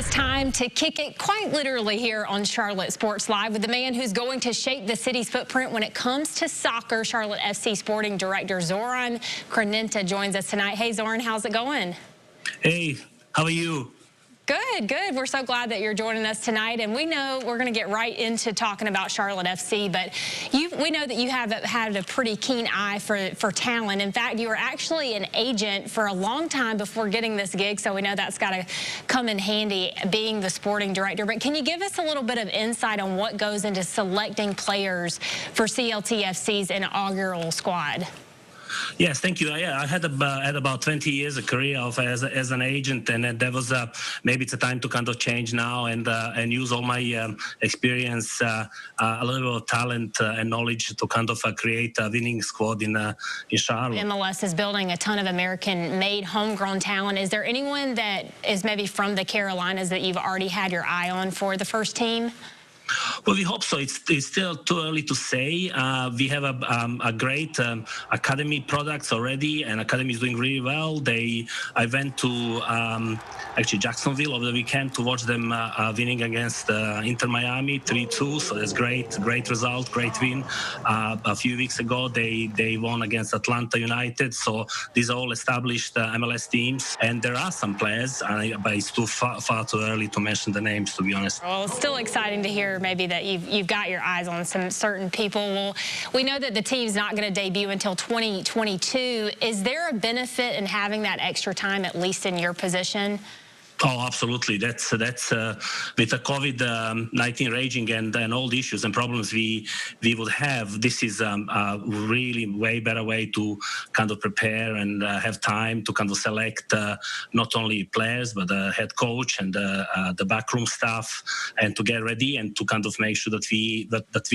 is time to kick it quite literally here on Charlotte Sports Live with the man who's going to shape the city's footprint when it comes to soccer. Charlotte FC Sporting Director Zoran Krneta joins us tonight. Hey, Zoran, how's it going? Hey, how are you? Good, good. We're so glad that you're joining us tonight, and we know we're going to get right into talking about Charlotte FC, but we know that you have had a pretty keen eye for talent. In fact, you were actually an agent for a long time before getting this gig, so we know that's got to come in handy being the sporting director. But can you give us a little bit of insight on what goes into selecting players for CLTFC's inaugural squad? Yes, thank you. Yeah, I had about 20 years of career as an agent, and that was maybe it's a time to kind of change now and use all my experience, a little bit of talent and knowledge to kind of create a winning squad in Charlotte. MLS is building a ton of American-made, homegrown talent. Is there anyone that is maybe from the Carolinas that you've already had your eye on for the first team? Well, we hope so. It's still too early to say. We have a great academy products already, and academy is doing really well. I went to actually Jacksonville over the weekend to watch them winning against Inter Miami 3-2. So that's great result, great win. A few weeks ago, they won against Atlanta United. So these are all established MLS teams, and there are some players, but it's far too early to mention the names, to be honest. Well, it's still exciting to hear maybe that you've got your eyes on some certain people. Well, we know that the team's not going to debut until 2022. Is there a benefit in having that extra time, at least in your position? Oh, absolutely. That's with the COVID-19 raging and all the issues and problems we would have. This is a really way better way to kind of prepare and have time to kind of select not only players but the head coach and the backroom staff, and to get ready and to kind of make sure that we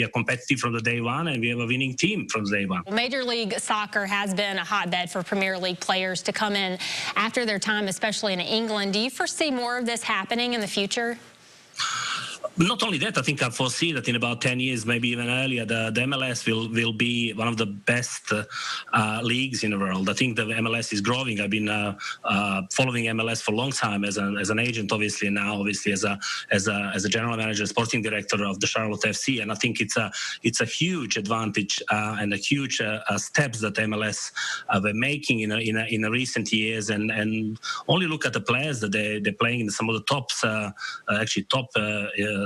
are competitive from the day one and we have a winning team from day one. Major League Soccer has been a hotbed for Premier League players to come in after their time, especially in England. Do you foresee more of this happening in the future? Not only that, I think I foresee that in about 10 years, maybe even earlier, the MLS will be one of the best leagues in the world. I think the MLS is growing. I've been following MLS for a long time as an agent, obviously, and now obviously as a general manager, sporting director of the Charlotte FC. And I think it's a huge advantage and a huge steps that MLS were making in the recent years. And only look at the players that they're playing in some of the tops, top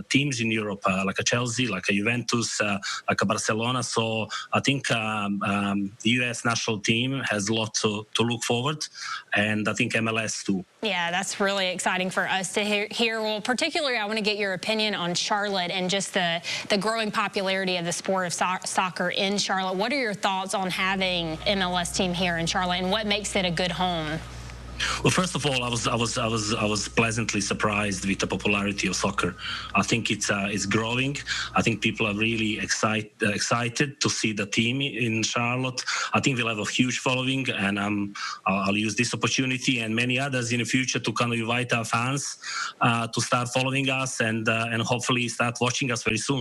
teams in Europe, like a Chelsea, like a Juventus, like a Barcelona. So I think the U.S. national team has a lot to look forward, and I think MLS too. Yeah, that's really exciting for us to hear. Well, particularly, I want to get your opinion on Charlotte and just the growing popularity of the sport of soccer in Charlotte. What are your thoughts on having MLS team here in Charlotte, and what makes it a good home? Well, first of all, I was pleasantly surprised with the popularity of soccer. I think it's growing. I think people are really excited to see the team in Charlotte. I think we'll have a huge following, and I'll use this opportunity and many others in the future to kind of invite our fans to start following us and hopefully start watching us very soon.